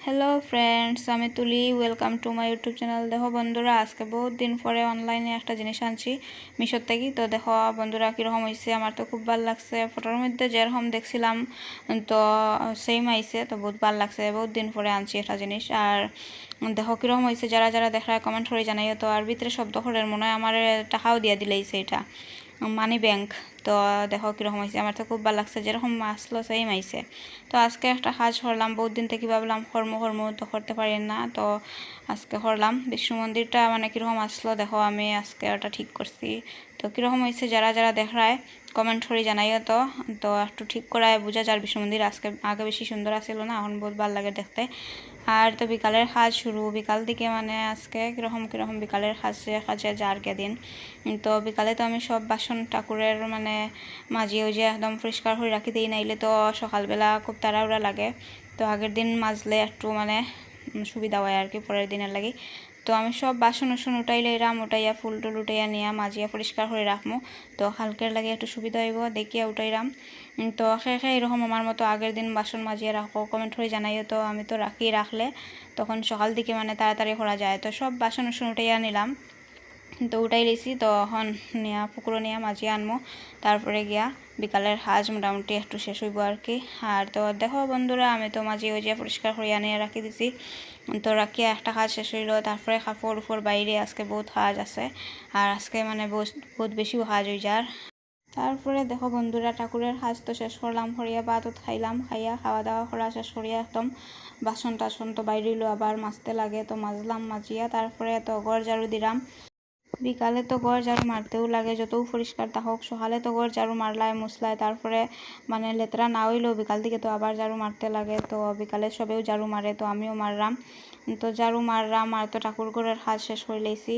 Hello friends, আমি তুলি। Welcome to my YouTube channel. দেখো বন্ধুরা, আজকে বহুত দিন পরে অনলাইনে একটা জিনিস আনছি মিশোর থেকে। তো দেখো বন্ধুরা কীরকম হয়েছে, আমার তো খুব ভালো লাগছে। ফটোর মধ্যে যেরকম দেখছিলাম তো সেম আইছে, তো বহুত ভালো লাগছে। বহুত দিন পরে আনছি একটা জিনিস। আর দেখো কীরকম হয়েছে, যারা যারা দেখায় কমেন্ট করে জানাইও। তো আর ভিতরে শব্দ করে মনে হয় আমার টাকাও দিয়ে দিলেইছে, এটা মানি ব্যাংক। তো দেখো কীরকম হয়েছে, আমার তো খুব ভালো লাগছে, যেরকম আসলো সেম আইছে। তো আজকে একটা কাজ করলাম, বহুত দিন থেকে ভাবলাম কর্ম তো করতে পারি না, তো আজকে করলাম। বিষ্ণু মন্দিরটা মানে কীরকম আসলো দেখো, আমি আজকে ওটা ঠিক করছি। তো কীরকম হয়েছে যারা যারা দেখায় কমেন্ট করে জানাইও। তো তো একটু ঠিক করায় বোঝা যায় বিষ্ণু মন্দির আজকে আগে বেশি সুন্দর আসছিল না, এখন বহুত ভালো লাগে দেখতে। আর তো বিকালের কাজ শুরু, বিকাল থেকে মানে আজকে কীরকম কীরকম বিকালের কাজে যার দিন। তো বিকালে তো আমি সব বাসন ঠাকুরের মানে মাজিয়ে উজিয়ে একদম পরিষ্কার করে রাখি দিই, নাইলে তো সকালবেলা খুব তাড়াহুড়া লাগে। তো আগের দিন মাজলে একটু মানে সুবিধা হয় আর কি পরের দিনের লাগে। তো আমি সব বাসন উসন উঠাইয়া ফুল টুল উঠাইয়া নিয়ে মাজিয়া পরিষ্কার করে রাখবো, তো হালকের লাগে একটু সুবিধা হইব দেখিয়া উঠাইলাম। তো খেয়ে এরকম আমার মতো আগের দিন বাসন মাজিয়ে রাখো, কমেন্ট করে জানাইও। তো আমি তো রাখলে তখন সকাল দিকে মানে তাড়াতাড়ি করা যায়। তো সব বাসন উসন উঠাইয়া নিলাম, তো উঠাই লিছি। তো এখন নিয়া পুকুরো নিয়ে মাঝিয়ে আনবো, তারপরে গিয়া বিকালের কাজ মোটামুটি একটু শেষ হইব আর কি। আর তো দেখো বন্ধুরা, আমি তো মাঝিয়ে উজিয়া পরিষ্কার করে আনিয়ে রাখি দিছি। তো রাখিয়া একটা কাজ শেষ হইল, তারপরে কাপড় উপর বাইরে আজকে বহুত কাজ আছে। আর আজকে মানে বহুত বেশিও কাজ হয়ে যার। তারপরে দেখো বন্ধুরা, ঠাকুরের কাজ তো শেষ করলাম, করিয়া ভাতও খাইলাম, খাইয়া খাওয়া দাওয়া করা শেষ করিয়া একদম বাসন টাসন তো বাইরে আবার মাজতে লাগে, তো মাজলাম। মাজিয়া তারপরে তো ঘর ঝাড়ু দিলাম। বিকালে তো ঘর ঝাড়ু মারতেও লাগে, যতও পরিষ্কার থাকুক। সকালে তো ঘর ঝাড়ু মারলায় মুসলায়, তারপরে মানে লেতরা না হইলেও বিকাল থেকে তো আবার ঝাড়ু মারতে লাগে। তো বিকালে সবেও ঝাড়ু মারে, তো আমিও মারলাম। তো ঝাড়ু মারলাম আর তো ঠাকুর ঘরের কাজ শেষ করে লেছি।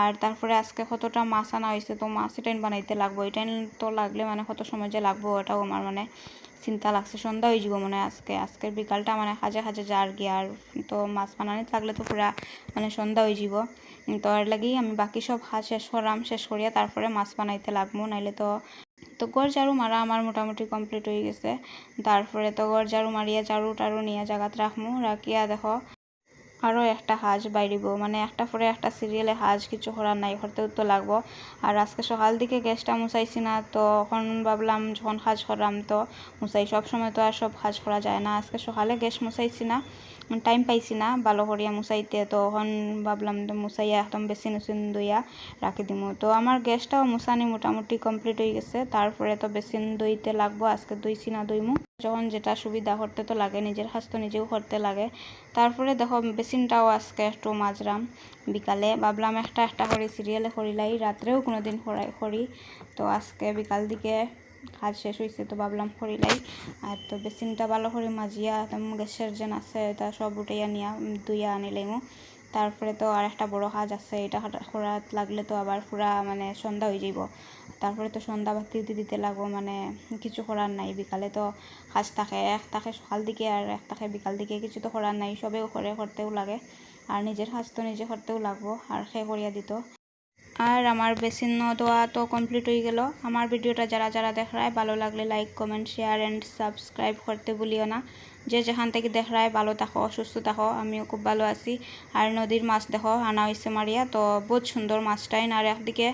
আর তারপরে আজকে কতটা মাছ আনা হয়েছে, তো মাছ এটাই বানাইতে লাগবো। এটাই তো লাগলে মানে কত সময় যে লাগবো ওটাও আমার মানে চিন্তা লাগছে। সন্ধ্যা হয়ে যাব মানে আজকের বিকালটা মানে কাজে যার গিয়ে। আর তো মাছ বানানি থাকলে তো পুরা মানে সন্ধ্যা হয়ে যাব। তো আর লাগি আমি বাকি সব কাজ শেষ করিয়া তারপরে মাছ বানাইতে লাগবো, নাইলে তো তো ঘর ঝাড়ু মারা আমার মোটামুটি কমপ্লিট হয়ে গেছে। তারপরে তো ঘর ঝাড়ু মারিয়া ঝাড়ু টাড়ু নিয়ে জায়গাত রাখবো, রাখিয়া দেখো আরও একটা কাজ বাইরিব, মানে একটা পরে একটা সিরিয়ালে কাজ কিছু করার নাই, করতেও তো লাগবো। আর আজকে সকাল দিকে গ্যাসটা মুছাইছি না, তো এখন ভাবলাম যখন কাজ করলাম তো মুছাই। সব সময় তো আর সব কাজ করা যায় না। আজকে সকালে গ্যাস মুছাইছি না, টাইম পাইছি না ভালো করিয়া মুছাইতে, তো এখন ভাবলাম তো মুছাইয়া একদম বেসিন উসিন ধুইয়া রাখি দিব। তো আমার গ্যাসটাও মুছানি মোটামুটি কমপ্লিট হয়ে গেছে। তারপরে তো বেসিন ধুইতে লাগবো, আজকে ধুইছি না ধুইমু, যখন যেটা সুবিধা করতে তো লাগে, নিজের কাজ তো নিজেও করতে লাগে। তারপরে দেখো বেসিনটাও আজকে একটু মাজরাম বিকালে, ভাবলাম একটা একটা করে সিরিয়ালে করিলাই, রাত্রেও কোনো দিন করি। তো আজকে বিকাল দিকে কাজ শেষ হয়েছে, তো ভাবলাম করিলাই। আর তো বেসিনটা ভালো করে মাজিয়া একদম গ্যাসের যেন আছে এটা সব উঠাইয়া নিয়া ধুইয়া আনিলাইমু। তারপরে তো আর একটা বড় কাজ আছে, এটা করাত লাগলে তো আবার পুরা মানে সন্ধ্যা হয়ে যাব। তারপরে তো সন্ধ্যা বাতি দিতে লাগবো, মানে কিছু করার নাই। বিকালে তো কাজ থাকে, এক থাকে সকাল দিকে আর এক থাকে বিকাল দিকে, কিছু তো করার নাই, সবেও করতেও লাগে। আর নিজের কাজ তো নিজে করতেও লাগবো, আর করিয়া দিত। আর আমার বেসিন দেওয়া তো কমপ্লিট হয়ে গেল। আমার ভিডিওটা যারা যারা দেখায় ভালো লাগলে like comment share and subscribe করতে ভুলিও না। যে যেখান থেকে দেখায় ভালো থাকো, অসুস্থ থাকো। আমিও খুব ভালো আছি। আর নদীর মাছ দেখো আনা হয়েছে মারিয়া, তো বহুত সুন্দর মাছটাই। আর একদিকে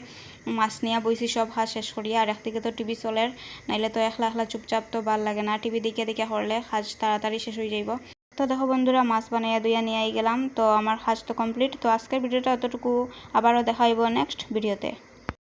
মাছ নিয়ে বইছি সব কাজ শেষ করিয়া, আর একদিকে তো টিভি চলের, নাইলে তো একলা একলা চুপচাপ তো ভাল লাগে না। টিভি দেখে দেখে করলে কাজ তাড়াতাড়ি শেষ হয়ে যাইব। তো দেখো বন্ধুরা, মাছ বানাইয়া দুইয়া নিয়ে গেলাম, তো আমার কাজ তো কমপ্লিট। তো আজকের ভিডিওটা অতটুকু, আবারও দেখা হইব নেক্সট ভিডিওতে।